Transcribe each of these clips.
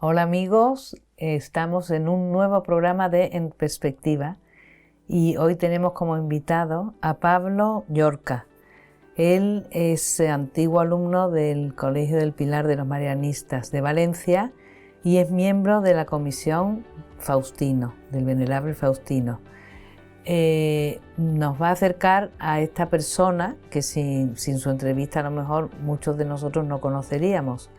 Hola amigos, estamos en un nuevo programa de En Perspectiva y hoy tenemos como invitado a Pablo Llorca. Él es antiguo alumno del Colegio del Pilar de los Marianistas de Valencia y es miembro de la Comisión Faustino, del Venerable Faustino. Nos va a acercar a esta persona que sin su entrevista a lo mejor muchos de nosotros no conoceríamos.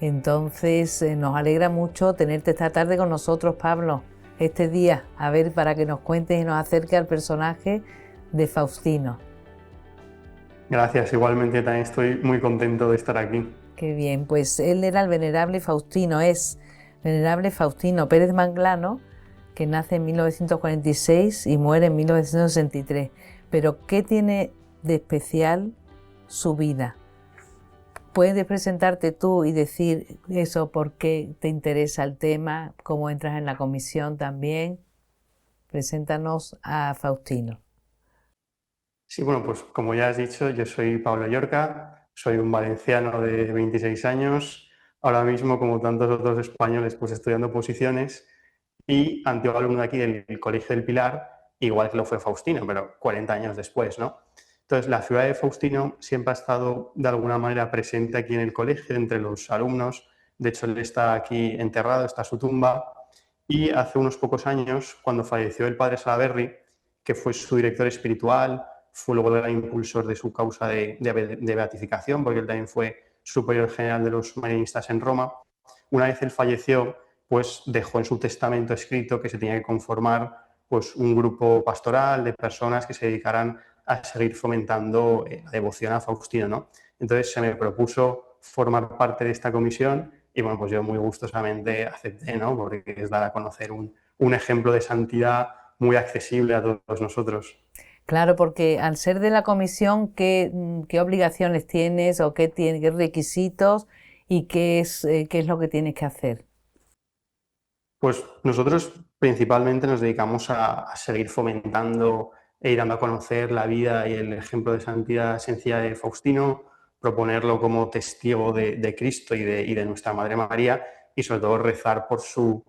Entonces nos alegra mucho tenerte esta tarde con nosotros, Pablo, este día, a ver, para que nos cuentes y nos acerques al personaje de Faustino. Gracias, igualmente también estoy muy contento de estar aquí. Qué bien, pues él era el venerable Faustino, es venerable Faustino Pérez Manglano, que nace en 1946 y muere en 1963. Pero ¿qué tiene de especial su vida? Puedes presentarte tú y decir eso, por qué te interesa el tema, cómo entras en la comisión también. Preséntanos a Faustino. Sí, bueno, pues como ya has dicho, yo soy Pablo Llorca, soy un valenciano de 26 años, ahora mismo como tantos otros españoles pues estudiando oposiciones y antiguo alumno de aquí del Colegio del Pilar, igual que lo fue Faustino, pero 40 años después, ¿no? Entonces la figura de Faustino siempre ha estado de alguna manera presente aquí en el colegio, entre los alumnos, de hecho él está aquí enterrado, está su tumba, y hace unos pocos años, cuando falleció el padre Salaberry, que fue su director espiritual, fue luego el gran impulsor de su causa de beatificación, porque él también fue superior general de los marianistas en Roma. Una vez él falleció, pues dejó en su testamento escrito que se tenía que conformar pues, un grupo pastoral de personas que se dedicaran a seguir fomentando la devoción a Faustino, ¿no? Entonces se me propuso formar parte de esta comisión y bueno, pues yo muy gustosamente acepté, ¿no? Porque es dar a conocer un ejemplo de santidad muy accesible a todos nosotros. Claro, porque al ser de la comisión, ¿qué obligaciones tienes o qué requisitos y qué es lo que tienes que hacer? Pues nosotros principalmente nos dedicamos a seguir fomentando e ir dando a conocer la vida y el ejemplo de santidad sencilla de Faustino, proponerlo como testigo de Cristo y de nuestra Madre María y sobre todo rezar por su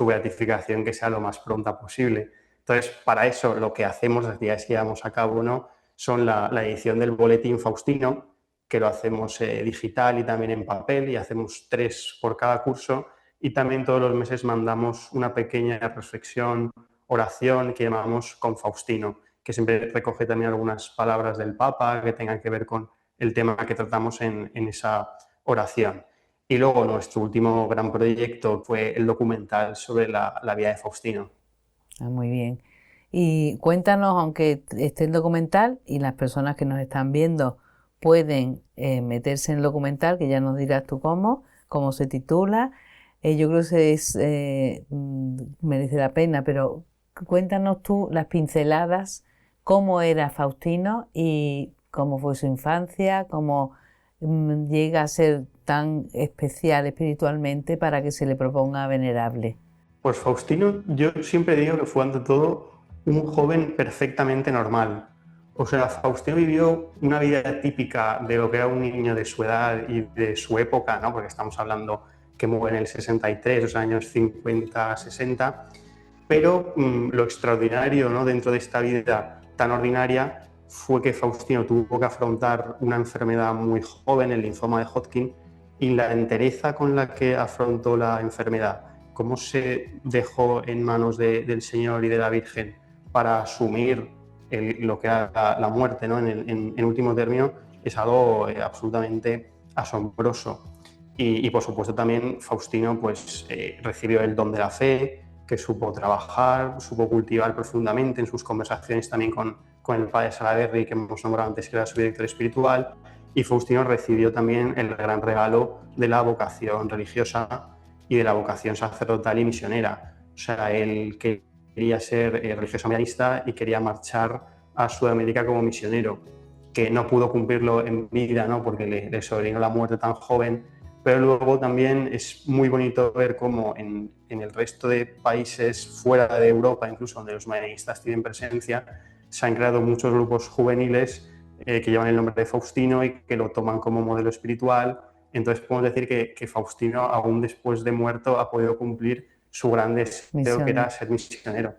beatificación que sea lo más pronta posible. Entonces, para eso lo que hacemos, las actividades que llevamos a cabo, ¿no? Son la edición del boletín Faustino, que lo hacemos digital y también en papel y hacemos 3 por cada curso y también todos los meses mandamos una pequeña reflexión, oración que llamamos con Faustino, que siempre recoge también algunas palabras del Papa que tengan que ver con el tema que tratamos en esa oración. Y luego nuestro último gran proyecto fue el documental sobre la vida de Faustino. Ah, muy bien. Y cuéntanos, aunque esté el documental y las personas que nos están viendo pueden meterse en el documental, que ya nos dirás tú cómo se titula. Yo creo que merece la pena, pero cuéntanos tú las pinceladas, cómo era Faustino y cómo fue su infancia, cómo llega a ser tan especial espiritualmente para que se le proponga venerable. Pues Faustino, yo siempre digo que fue ante todo un joven perfectamente normal. O sea, Faustino vivió una vida típica de lo que era un niño de su edad y de su época, ¿no? Porque estamos hablando que murió en el 63, los años 50, 60, pero lo extraordinario, ¿no? Dentro de esta vida tan ordinaria fue que Faustino tuvo que afrontar una enfermedad muy joven, el linfoma de Hodgkin, y la entereza con la que afrontó la enfermedad, cómo se dejó en manos del Señor y de la Virgen para asumir lo que era la muerte, ¿no? En último término, es algo absolutamente asombroso. Y por supuesto también Faustino pues, recibió el don de la fe, que supo trabajar, supo cultivar profundamente en sus conversaciones también con el padre Salaverry, que hemos nombrado antes, que era su director espiritual, y Faustino recibió también el gran regalo de la vocación religiosa y de la vocación sacerdotal y misionera. O sea, él quería ser religioso marianista y quería marchar a Sudamérica como misionero, que no pudo cumplirlo en vida, ¿no? Porque le sobrevino la muerte tan joven, pero luego también es muy bonito ver cómo en el resto de países fuera de Europa, incluso donde los marianistas tienen presencia, se han creado muchos grupos juveniles que llevan el nombre de Faustino y que lo toman como modelo espiritual Entonces podemos decir que Faustino, aún después de muerto, ha podido cumplir su gran deseo, que era ser misionero.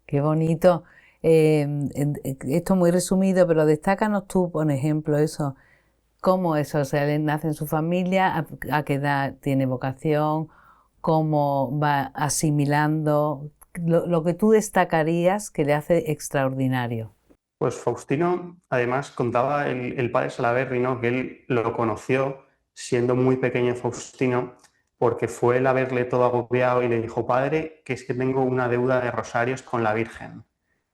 Qué bonito. Esto muy resumido, pero destácanos tú, por ejemplo, eso. ¿Cómo eso? O sea, él nace en su familia, a qué edad tiene vocación, cómo va asimilando, lo que tú destacarías que le hace extraordinario. Pues Faustino, además, contaba el padre Salaberry, ¿no?, que él lo conoció siendo muy pequeño Faustino, porque fue él a verle todo agobiado y le dijo: padre, que es que tengo una deuda de rosarios con la Virgen.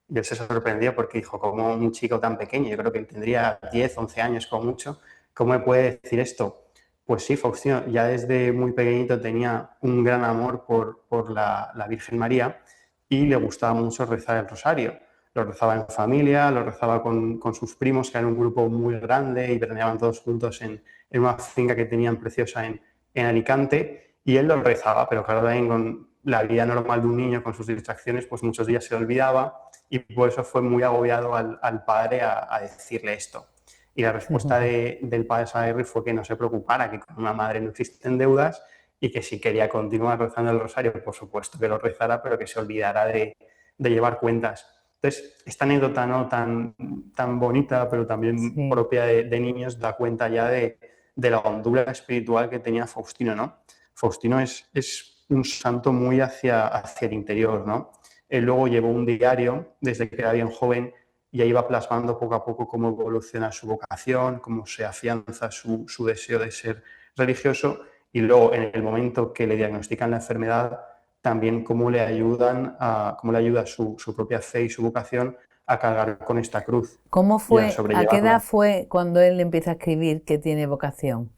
Y él se sorprendió porque dijo: ¿cómo un chico tan pequeño? Yo creo que él tendría 10, 11 años como mucho. ¿Cómo me puede decir esto? Pues sí, Faustino ya desde muy pequeñito tenía un gran amor por la Virgen María y le gustaba mucho rezar el rosario. Lo rezaba en familia, lo rezaba con sus primos, que eran un grupo muy grande y veraneaban todos juntos en una finca que tenían preciosa en Alicante, y él lo rezaba, pero claro, también con la vida normal de un niño, con sus distracciones, pues muchos días se olvidaba, y por eso fue muy agobiado al padre a decirle esto. Y la respuesta del padre Salaberry fue que no se preocupara, que con una madre no existen deudas, y que si quería continuar rezando el rosario, por supuesto que lo rezara, pero que se olvidara de llevar cuentas. Entonces, esta anécdota, ¿no?, tan bonita, pero también Sí. propia de niños, da cuenta ya de la hondura espiritual que tenía Faustino, ¿no? Faustino es un santo muy hacia el interior, ¿no? Él luego llevó un diario desde que era bien joven y ahí va plasmando poco a poco cómo evoluciona su vocación, cómo se afianza su deseo de ser religioso, y luego en el momento que le diagnostican la enfermedad, también cómo le ayuda su propia fe y su vocación a cargar con esta cruz ¿Cómo y a fue, a qué edad sobrellevarla. fue cuando él empieza a escribir que tiene vocación?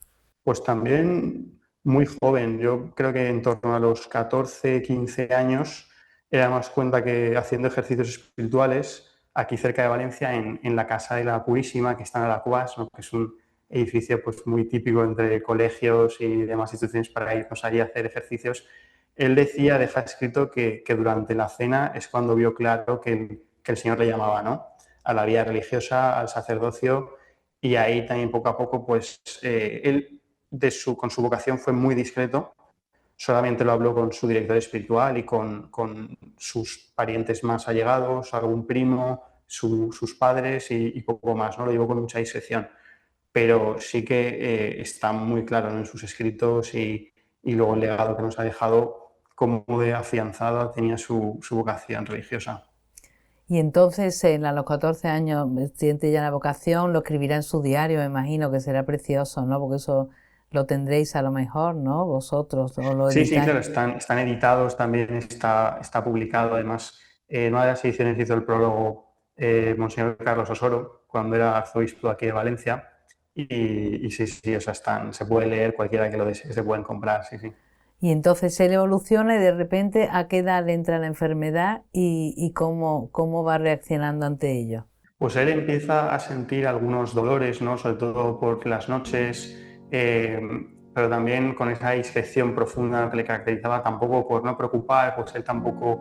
Pues también muy joven, yo creo que en torno a los 14, 15 años, era más cuenta que haciendo ejercicios espirituales aquí cerca de Valencia, en la Casa de la Purísima, que está en Alacuás, ¿no?, que es un edificio pues muy típico entre colegios y demás instituciones para irnos allí a hacer ejercicios. Él decía, deja escrito, que durante la cena es cuando vio claro que el Señor le llamaba, ¿no?, a la vida religiosa, al sacerdocio, y ahí también poco a poco, pues él con su vocación fue muy discreto, solamente lo habló con su director espiritual y con sus parientes más allegados, algún primo, sus padres y poco más, ¿no? Lo llevó con mucha discreción, pero sí que está muy claro, ¿no?, en sus escritos y luego el legado que nos ha dejado, cómo de afianzada tenía su vocación religiosa. Y entonces él a los 14 años siente ya la vocación, lo escribirá en su diario, me imagino que será precioso, ¿no? Porque eso lo tendréis a lo mejor, ¿no? Vosotros, o lo Sí, sí, editáis. claro, están editados, también está publicado. Además, en una de las ediciones hizo el prólogo Monseñor Carlos Osoro, cuando era arzobispo aquí de Valencia. Y sí, sí, o sea, se puede leer, cualquiera que lo desee, se pueden comprar, sí, sí. Y entonces él evoluciona y de repente a qué edad le entra la enfermedad y cómo va reaccionando ante ello. Pues él empieza a sentir algunos dolores, ¿no?, sobre todo por las noches, pero también con esa discreción profunda que le caracterizaba, tampoco por no preocupar, pues él tampoco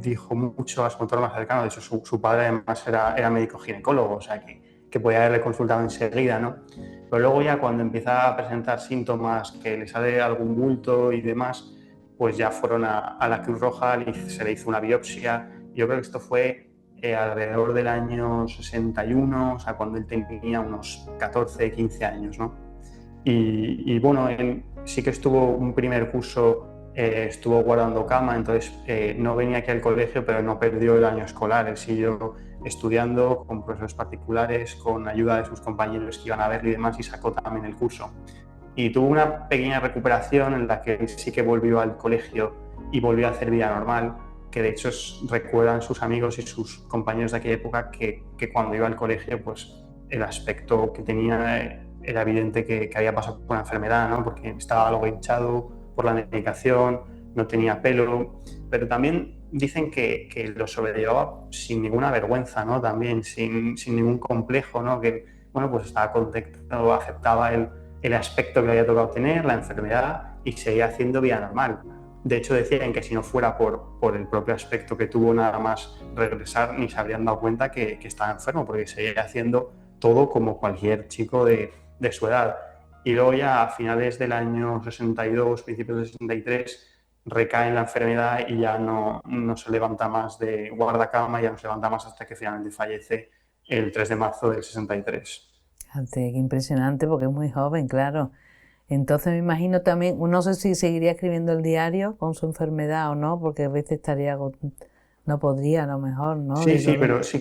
dijo mucho a su entorno más cercano. De hecho, su padre además era médico ginecólogo, o sea que podía haberle consultado enseguida, ¿no? Pero luego ya cuando empieza a presentar síntomas, que le sale algún bulto y demás, pues ya fueron a la Cruz Roja, se le hizo una biopsia. Yo creo que esto fue alrededor del año 61, o sea, cuando él tenía unos 14, 15 años, ¿no? Y bueno, él sí que estuvo un primer curso, estuvo guardando cama, entonces no venía aquí al colegio, pero no perdió el año escolar. Él siguió estudiando con profesores particulares, con ayuda de sus compañeros que iban a verlo y demás, y sacó también el curso. Y tuvo una pequeña recuperación en la que él sí que volvió al colegio y volvió a hacer vida normal, que de hecho recuerdan sus amigos y sus compañeros de aquella época que cuando iba al colegio, pues el aspecto que tenía era evidente que había pasado por una enfermedad, ¿no?, porque estaba algo hinchado por la medicación, no tenía pelo, pero también dicen que lo sobrellevaba sin ninguna vergüenza, ¿no?, también sin ningún complejo, ¿no?, que bueno, pues estaba contento, aceptaba el aspecto que le había tocado tener, la enfermedad, y seguía haciendo vida normal. De hecho, decían que si no fuera por el propio aspecto que tuvo, nada más regresar, ni se habrían dado cuenta que estaba enfermo, porque seguía haciendo todo como cualquier chico de su edad. y luego ya a finales del año 62, principios del 63, recae en la enfermedad y ya no se levanta más de guardacama, ya no se levanta más hasta que finalmente fallece el 3 de marzo del 63. Fíjate, qué impresionante porque es muy joven, claro. Entonces me imagino también, no sé si seguiría escribiendo el diario con su enfermedad o no, porque a veces no podría a lo mejor, ¿no? Sí, De sí, todo. pero sí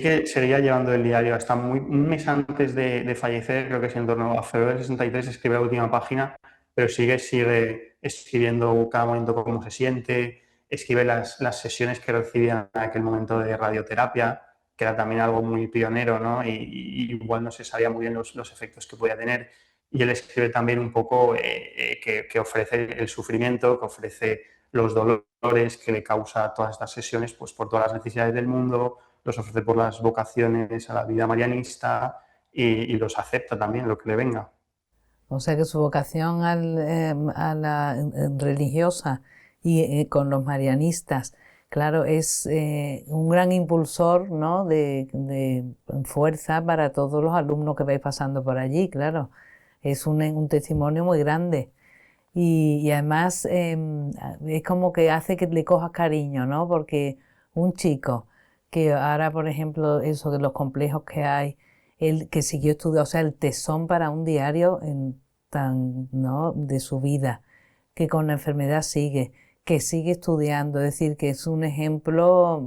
que seguía llevando el diario hasta un mes antes de fallecer, creo que es en torno a febrero del 63, escribe la última página, pero sigue escribiendo cada momento cómo se siente, escribe las sesiones que recibía en aquel momento de radioterapia, que era también algo muy pionero, ¿no? Y igual no se sabía muy bien los efectos que podía tener. Y él escribe también un poco que ofrece el sufrimiento, que ofrece los dolores que le causa todas estas sesiones, pues por todas las necesidades del mundo, los ofrece por las vocaciones a la vida marianista y los acepta también, lo que le venga. O sea que su vocación a la religiosa y con los marianistas, claro, es un gran impulsor, ¿no? de fuerza para todos los alumnos que vais pasando por allí, claro. Es un testimonio muy grande. Y además es como que hace que le cojas cariño, ¿no? Porque un chico que ahora, por ejemplo, eso de los complejos que hay, el que siguió estudiando, o sea, el tesón para un diario ¿no? de su vida, que con la enfermedad sigue, que sigue estudiando, es decir, que es un ejemplo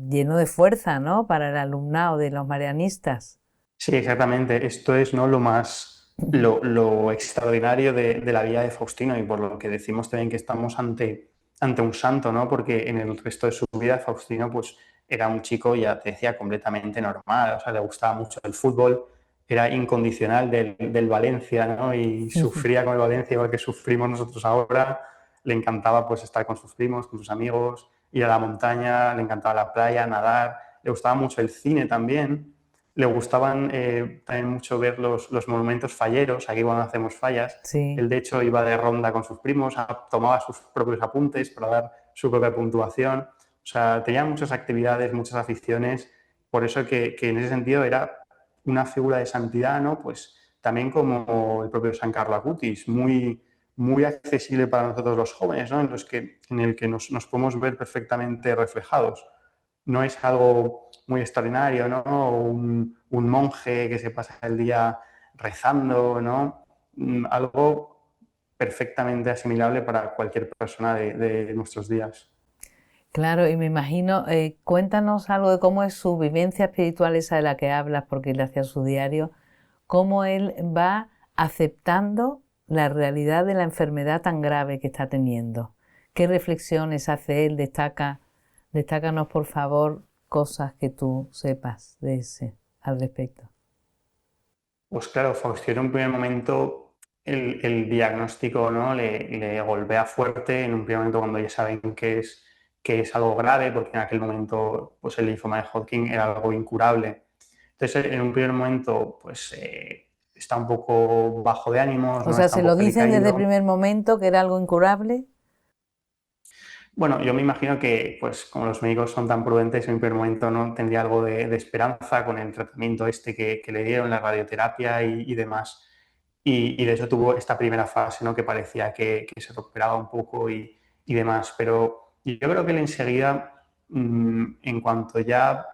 lleno de fuerza, ¿no? Para el alumnado de los marianistas. Sí, exactamente. Esto es, ¿no? lo extraordinario de la vida de Faustino y por lo que decimos también que estamos ante un santo, ¿no? Porque en el resto de su vida Faustino pues era un chico, ya te decía, completamente normal, o sea, le gustaba mucho el fútbol, era incondicional del Valencia, ¿no? Y sufría con el Valencia igual que sufrimos nosotros ahora. Le encantaba pues estar con sus primos, con sus amigos, ir a la montaña, le encantaba la playa, nadar, le gustaba mucho el cine también. Le gustaban también mucho ver los monumentos falleros, aquí cuando hacemos fallas. Sí. Él, de hecho, iba de ronda con sus primos, tomaba sus propios apuntes para dar su propia puntuación. O sea, tenía muchas actividades, muchas aficiones. Por eso que en ese sentido era una figura de santidad, ¿no? Pues también como el propio San Carlo Acutis, muy accesible para nosotros los jóvenes, ¿no? En el que nos podemos ver perfectamente reflejados. No es algo muy extraordinario, ¿no? Un monje que se pasa el día rezando, ¿no? Algo perfectamente asimilable para cualquier persona de nuestros días. Claro, y me imagino, cuéntanos algo de cómo es su vivencia espiritual esa de la que hablas, porque él hacía su diario, cómo él va aceptando la realidad de la enfermedad tan grave que está teniendo. ¿Qué reflexiones hace él? Destácanos por favor cosas que tú sepas de ese al respecto. Pues claro, Faustino en un primer momento el diagnóstico, ¿no? le golpea fuerte en un primer momento cuando ya saben que es algo grave, porque en aquel momento pues el linfoma de Hodgkin era algo incurable. Entonces, en un primer momento, pues está un poco bajo de ánimos, O ¿no? sea, Está ¿se un lo poco dicen desde el alicaído. primer momento que era algo incurable? Bueno, yo me imagino que, pues, como los médicos son tan prudentes, en un primer momento no tendría algo de esperanza con el tratamiento este que le dieron, la radioterapia y demás. Y de hecho tuvo esta primera fase, ¿no? Que parecía que se recuperaba un poco y demás. Pero yo creo que él enseguida, en cuanto ya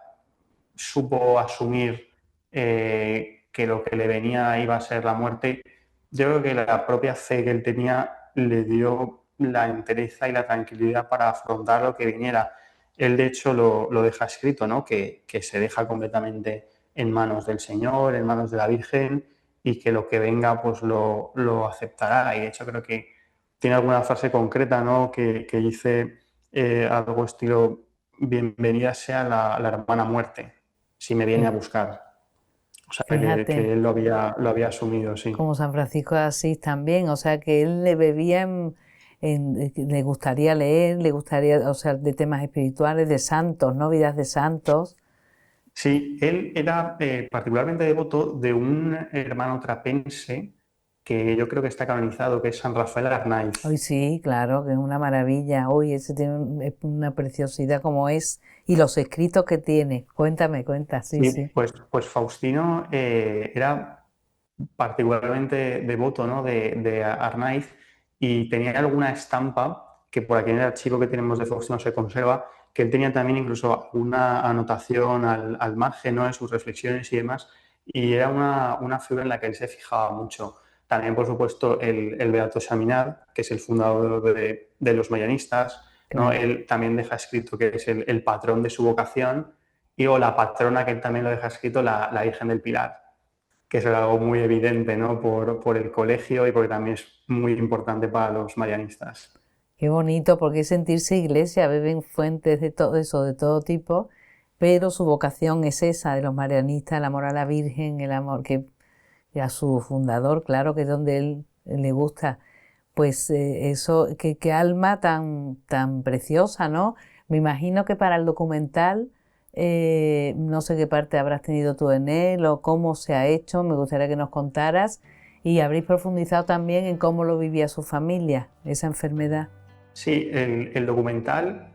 supo asumir que lo que le venía iba a ser la muerte, yo creo que la propia fe que él tenía le dio la entereza y la tranquilidad para afrontar lo que viniera. Él, de hecho, lo deja escrito, ¿no? Que se deja completamente en manos del Señor, en manos de la Virgen, y que lo que venga, pues lo aceptará. Y de hecho, creo que tiene alguna frase concreta, ¿no? Que dice algo estilo: bienvenida sea la hermana muerte, si me viene a Fí- buscar. O sea, que Fíjate, él lo había asumido, sí. como San Francisco de Asís también, o sea, que él le bebía le gustaría leer, le gustaría, o sea, de temas espirituales, de santos, ¿no? Vidas de santos. Sí, él era particularmente devoto de un hermano trapense que yo creo que está canonizado, que es San Rafael Hoy Arnaiz. sí, claro, que es una maravilla. Hoy ese tiene es una preciosidad como es. Y los escritos que tiene. Cuenta, sí, Sí, sí. pues Faustino era particularmente devoto, ¿no? de Arnaiz, y tenía alguna estampa que por aquí en el archivo que tenemos de Faustino se conserva, que él tenía también incluso una anotación al margen, ¿no? En sus reflexiones y demás, y era una figura en la que él se fijaba mucho. También, por supuesto, el Beato Chaminade, que es el fundador de los Marianistas, ¿no? Claro. Él también deja escrito que es el patrón de su vocación, y o la patrona, que él también lo deja escrito, la Virgen del Pilar, que es algo muy evidente, ¿no? Por el colegio y porque también es muy importante para los marianistas. Qué bonito, porque es sentirse iglesia, beben fuentes de todo eso, de todo tipo, pero su vocación es esa, de los marianistas, el amor a la Virgen, el amor que y a su fundador, claro, que es donde él le gusta. Pues eso, qué alma tan preciosa, ¿no? Me imagino que para el documental, no sé qué parte habrás tenido tú en él o cómo se ha hecho, me gustaría que nos contaras y habréis profundizado también en cómo lo vivía su familia, esa enfermedad. Sí, el documental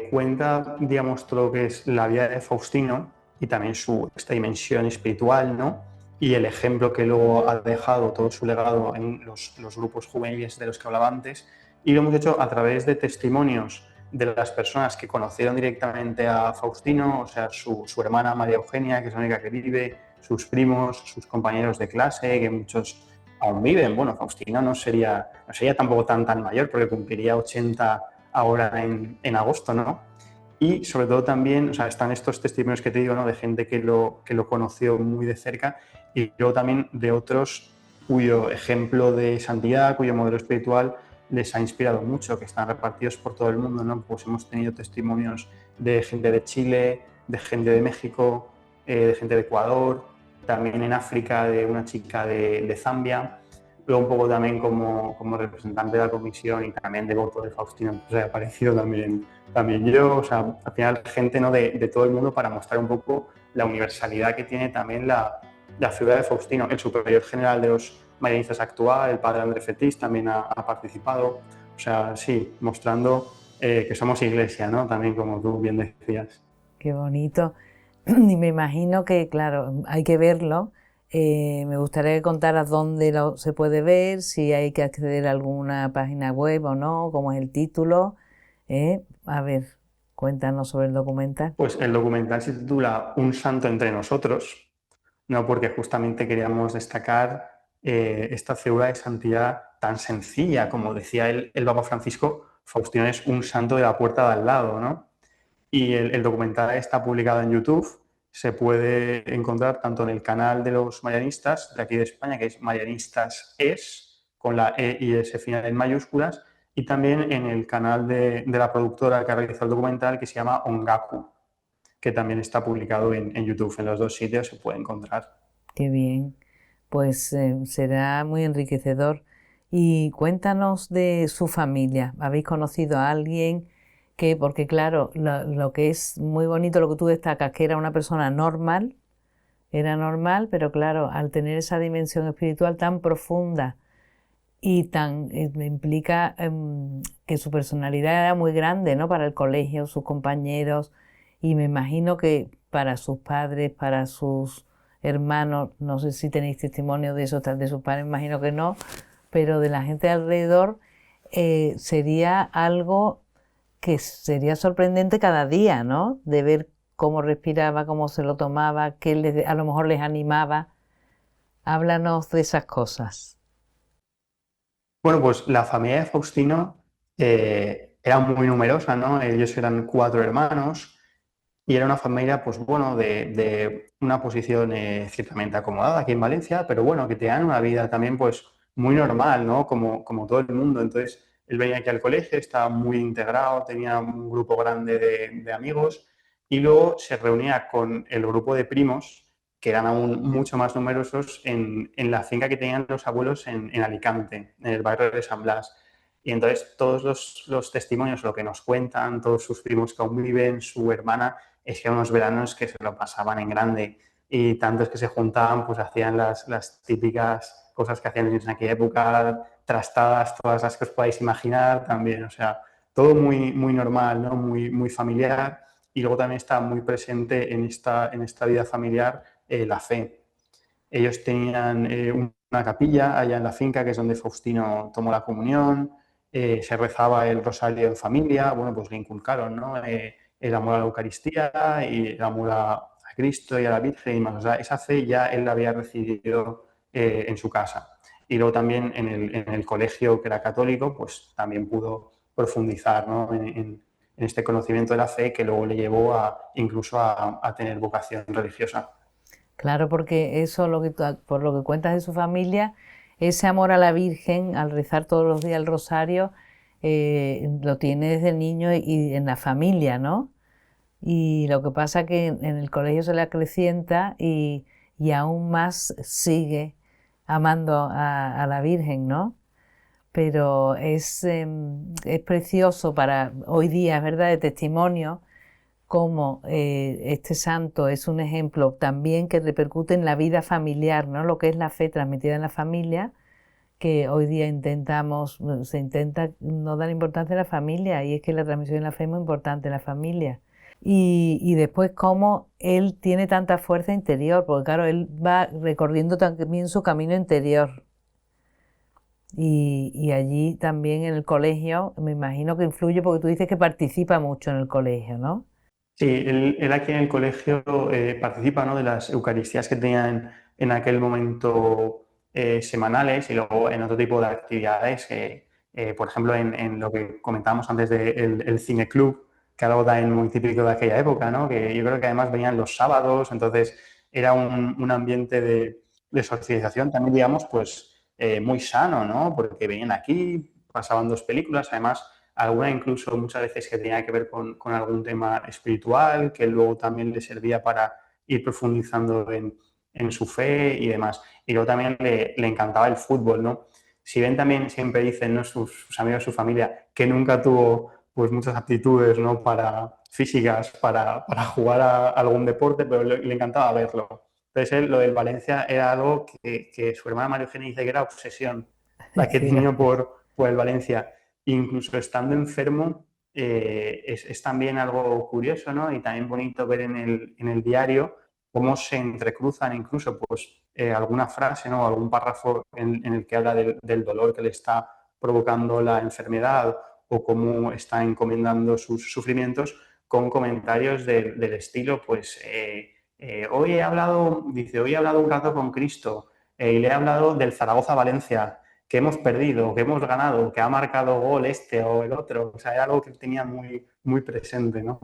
cuenta, digamos, todo lo que es la vida de Faustino y también esta dimensión espiritual, ¿no? Y el ejemplo que luego ha dejado, todo su legado en los grupos juveniles de los que hablaba antes. Y lo hemos hecho a través de testimonios de las personas que conocieron directamente a Faustino, o sea, su hermana María Eugenia, que es la única que vive, sus primos, sus compañeros de clase, que muchos aún viven. Bueno, Faustino no sería tampoco tan mayor, porque cumpliría 80 ahora en agosto, ¿no? Y sobre todo también, o sea, están estos testimonios que te digo, ¿no? De gente que lo conoció muy de cerca, y luego también de otros cuyo ejemplo de santidad, cuyo modelo espiritual les ha inspirado mucho, que están repartidos por todo el mundo, ¿no? Pues hemos tenido testimonios de gente de Chile, de gente de México, de gente de Ecuador, también en África de una chica de Zambia. Luego un poco también como representante de la comisión y también de voto de Faustino, pues he aparecido también yo, o sea, al final gente, ¿no? de todo el mundo, para mostrar un poco la universalidad que tiene también la figura de Faustino. El superior general de los marianistas actual, el padre André Fetís, también ha participado. O sea, sí, mostrando que somos iglesia, ¿no? También, como tú bien decías. Qué bonito. Y me imagino que, claro, hay que verlo. Me gustaría que contaras dónde se puede ver, si hay que acceder a alguna página web o no, cómo es el título. A ver, cuéntanos sobre el documental. Pues el documental se titula Un santo entre nosotros, no, porque justamente queríamos destacar esta figura de santidad tan sencilla, como decía el Papa Francisco. Faustino es un santo de la puerta de al lado, ¿no? Y el documental está publicado en YouTube, se puede encontrar tanto en el canal de los Marianistas de aquí de España, que es Marianistas Es, con la E y S final en mayúsculas, y también en el canal de la productora que ha realizado el documental, que se llama Ongaku, que también está publicado en YouTube. En los dos sitios se puede encontrar. Qué bien. Pues será muy enriquecedor. Y cuéntanos de su familia. ¿Habéis conocido a alguien que, porque claro, lo que es muy bonito, lo que tú destacas, que era una persona normal, era normal, pero claro, al tener esa dimensión espiritual tan profunda y tan implica que su personalidad era muy grande, ¿no? Para el colegio, sus compañeros, y me imagino que para sus padres, para sus hermanos, no sé si tenéis testimonio de eso, tal de sus padres, me imagino que no, pero de la gente alrededor sería algo que sería sorprendente cada día, ¿no? De ver cómo respiraba, cómo se lo tomaba, a lo mejor les animaba. Háblanos de esas cosas. Bueno, pues la familia de Faustino era muy numerosa, ¿no? Ellos eran 4 hermanos y era una familia, pues bueno, de una posición ciertamente acomodada aquí en Valencia, pero bueno, que tenían una vida también, pues muy normal, ¿no? Como todo el mundo. Entonces, él venía aquí al colegio, estaba muy integrado, tenía un grupo grande de amigos, y luego se reunía con el grupo de primos, que eran aún mucho más numerosos, en la finca que tenían los abuelos en Alicante, en el barrio de San Blas. Y entonces todos los testimonios, lo que nos cuentan, todos sus primos que aún viven, su hermana, es que unos veranos que se lo pasaban en grande, y tantos que se juntaban, pues hacían las típicas cosas que hacían en aquella época, trastadas, todas las que os podáis imaginar también. O sea, todo muy, muy normal, ¿no? Muy familiar. Y luego también está muy presente en esta vida familiar la fe. ellos tenían una capilla allá en la finca, que es donde Faustino tomó la comunión, se rezaba el rosario en familia, bueno, pues le inculcaron, ¿no? El amor a la Eucaristía y el amor a Cristo y a la Virgen y más. O sea, esa fe ya él la había recibido en su casa. Y luego también en el colegio, que era católico, pues también pudo profundizar, ¿no? En este conocimiento de la fe, que luego le llevó incluso a tener vocación religiosa. Claro, porque eso, por lo que cuentas de su familia, ese amor a la Virgen, al rezar todos los días el rosario, lo tiene desde niño y en la familia, ¿no? Y lo que pasa que en el colegio se le acrecienta y aún más sigue amando a la Virgen, ¿no? Pero es precioso para hoy día, es verdad, de testimonio, cómo este santo es un ejemplo también que repercute en la vida familiar, ¿no? Lo que es la fe transmitida en la familia, que hoy día se intenta no dar importancia a la familia, y es que la transmisión de la fe es muy importante en la familia. Y después cómo él tiene tanta fuerza interior, porque claro, él va recorriendo también su camino interior. Y allí también en el colegio, me imagino que influye porque tú dices que participa mucho en el colegio, ¿no? Sí, él aquí en el colegio participa, ¿no? De las Eucaristías que tenían en aquel momento semanales y luego en otro tipo de actividades, por ejemplo, en lo que comentábamos antes del el cine club, que algo también muy típico de aquella época, ¿no? Que yo creo que además venían los sábados, entonces era un ambiente de socialización también, digamos, pues muy sano, ¿no? Porque venían aquí, pasaban dos películas, además alguna incluso muchas veces que tenía que ver con algún tema espiritual, que luego también le servía para ir profundizando en su fe y demás. Y luego también le encantaba el fútbol, ¿no? Si ven también, siempre dicen, ¿no? Sus amigos, su familia, que nunca tuvo pues muchas aptitudes, ¿no? Físicas para jugar a algún deporte, pero le encantaba verlo. Entonces él, lo del Valencia era algo que su hermana María Eugenia dice que era obsesión, la que Sí, tenía por el Valencia. Incluso estando enfermo, es también algo curioso, ¿no? Y también bonito ver en el diario cómo se entrecruzan incluso pues, alguna frase, ¿no? Algún párrafo en el que habla del dolor que le está provocando la enfermedad o cómo está encomendando sus sufrimientos con comentarios del estilo, pues, hoy he hablado un rato con Cristo y le he hablado del Zaragoza-Valencia, que hemos perdido, que hemos ganado, que ha marcado gol este o el otro. O sea, era algo que tenía muy, muy presente, ¿no?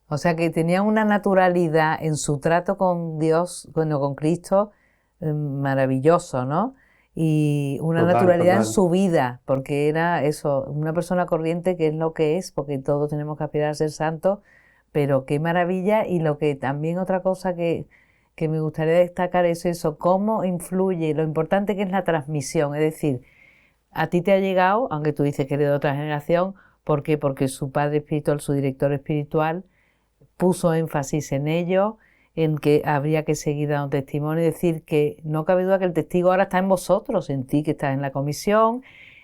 o sea que tenía una naturalidad en su trato con Dios, bueno, con Cristo, maravilloso, ¿no? Y una Total, naturalidad en total. su vida, porque era eso, una persona corriente que es lo que es, porque todos tenemos que aspirar a ser santos, pero qué maravilla. Y lo que también otra cosa que me gustaría destacar es eso, cómo influye, lo importante que es la transmisión, es decir, a ti te ha llegado, aunque tú dices que eres de otra generación, ¿por qué? Porque su padre espiritual, su director espiritual, puso énfasis en ello, en que habría que seguir dando testimonio, y decir que no cabe duda que el testigo ahora está en vosotros, en ti que estás en la comisión,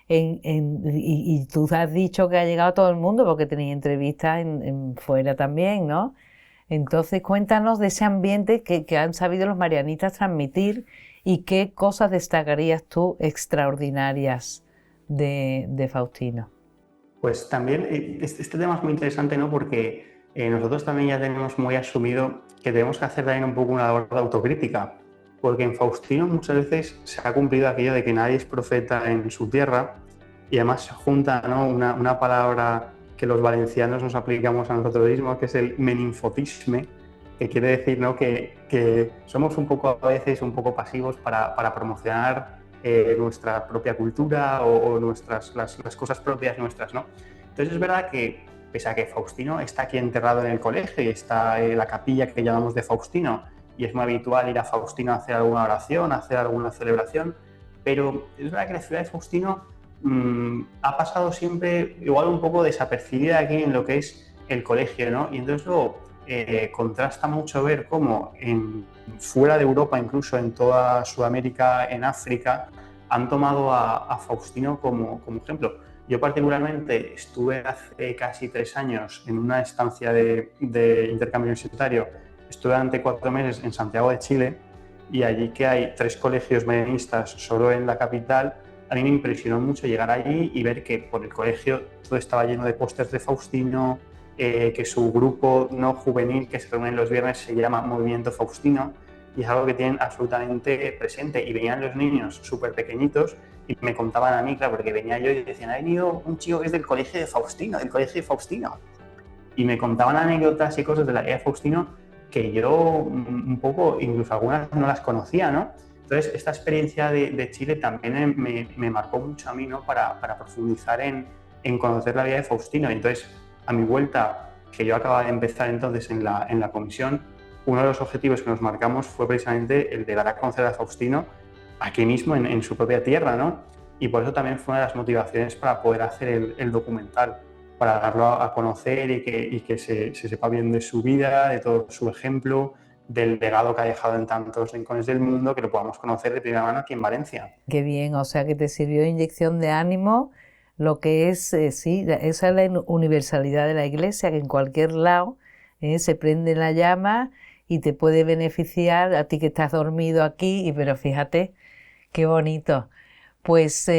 y tú has dicho que ha llegado a todo el mundo porque tenéis entrevistas fuera también, ¿no? Entonces cuéntanos de ese ambiente que han sabido los marianistas transmitir y qué cosas destacarías tú extraordinarias de Faustino. Pues también este tema es muy interesante, ¿no? Porque nosotros también ya tenemos muy asumido que tenemos que hacer también un poco una labor de autocrítica, porque en Faustino muchas veces se ha cumplido aquello de que nadie es profeta en su tierra y además se junta, ¿no? Una palabra que los valencianos nos aplicamos a nosotros mismos, que es el meninfotisme, que quiere decir, ¿no? Que somos un poco a veces un poco pasivos para promocionar nuestra propia cultura o las cosas propias nuestras, ¿no? Entonces es verdad que, pese a que Faustino está aquí enterrado en el colegio y está en la capilla que llamamos de Faustino, y es muy habitual ir a Faustino a hacer alguna oración, a hacer alguna celebración, pero es verdad que la ciudad de Faustino ha pasado siempre igual un poco desapercibida aquí en lo que es el colegio, ¿no? Y entonces luego contrasta mucho ver cómo fuera de Europa, incluso en toda Sudamérica, en África, han tomado a Faustino como ejemplo. Yo particularmente estuve hace casi 3 años en una estancia de intercambio universitario, estuve durante 4 meses en Santiago de Chile y allí que hay 3 colegios marianistas solo en la capital, a mí me impresionó mucho llegar allí y ver que por el colegio todo estaba lleno de pósters de Faustino, que su grupo no juvenil que se reúne los viernes se llama Movimiento Faustino, y es algo que tienen absolutamente presente. Y venían los niños súper pequeñitos y me contaban a mí, claro, porque venía yo y decían, ha venido un chico que es del colegio de Faustino, del colegio de Faustino. Y me contaban anécdotas y cosas de la vida de Faustino que yo un poco, incluso algunas no las conocía, ¿no? Entonces, esta experiencia de Chile también me marcó mucho a mí, ¿no? Para profundizar en conocer la vida de Faustino. Entonces, a mi vuelta, que yo acababa de empezar entonces en la comisión, uno de los objetivos que nos marcamos fue precisamente el de dar a conocer a Faustino aquí mismo, en su propia tierra, ¿no? Y por eso también fue una de las motivaciones para poder hacer el documental, para darlo a conocer y que se sepa bien de su vida, de todo su ejemplo, del legado que ha dejado en tantos rincones del mundo, que lo podamos conocer de primera mano aquí en Valencia. Qué bien, o sea que te sirvió de inyección de ánimo lo que es, sí, esa es la universalidad de la Iglesia, que en cualquier lado se prende la llama y te puede beneficiar a ti que estás dormido aquí, pero fíjate, qué bonito. Pues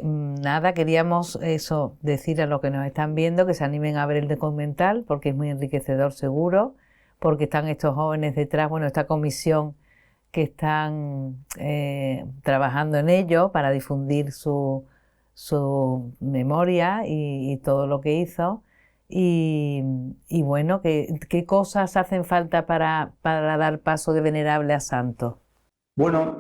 nada, queríamos eso, decir a los que nos están viendo que se animen a ver el documental porque es muy enriquecedor seguro, porque están estos jóvenes detrás, bueno, esta comisión que están trabajando en ello para difundir su memoria y todo lo que hizo. Y bueno, ¿qué cosas hacen falta para dar paso de venerable a santo? Bueno,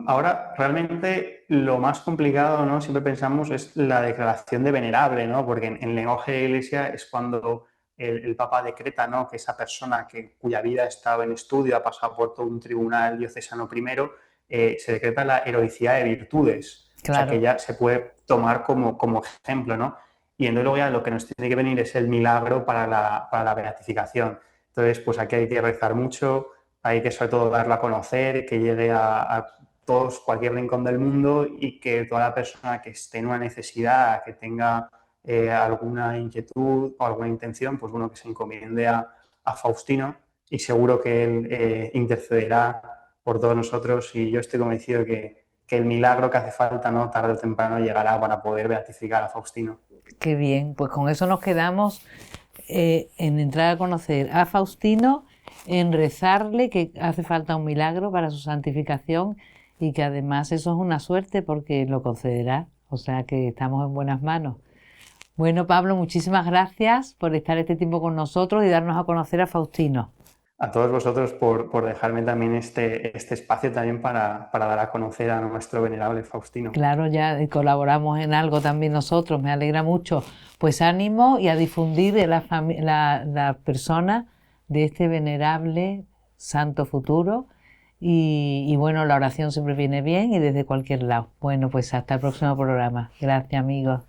ahora realmente lo más complicado, ¿no? Siempre pensamos es la declaración de venerable, ¿no? Porque en lenguaje de iglesia es cuando el Papa decreta, ¿no? Que esa persona cuya vida ha estado en estudio, ha pasado por todo un tribunal diocesano primero, se decreta la heroicidad de virtudes. O sea, Claro, que ya se puede tomar como ejemplo, ¿no? Y entonces luego ya lo que nos tiene que venir es el milagro para la beatificación. Entonces, pues aquí hay que rezar mucho, hay que sobre todo darla a conocer, que llegue a todos, cualquier rincón del mundo, y que toda la persona que esté en una necesidad, que tenga alguna inquietud o alguna intención, pues bueno, que se encomiende a Faustino, y seguro que él intercederá por todos nosotros, y yo estoy convencido que el milagro que hace falta, ¿no? Tarde o temprano llegará para poder beatificar a Faustino. qué bien, pues con eso nos quedamos en entrar a conocer a Faustino, en rezarle que hace falta un milagro para su santificación y que además eso es una suerte porque lo concederá, o sea que estamos en buenas manos. Bueno, Pablo, muchísimas gracias por estar este tiempo con nosotros y darnos a conocer a Faustino. A todos vosotros por dejarme también este espacio también para dar a conocer a nuestro venerable Faustino. Claro, ya colaboramos en algo también nosotros, me alegra mucho. Pues ánimo y a difundir la persona de este venerable santo futuro. Y bueno, la oración siempre viene bien y desde cualquier lado. Bueno, pues hasta el próximo programa. Gracias, amigos.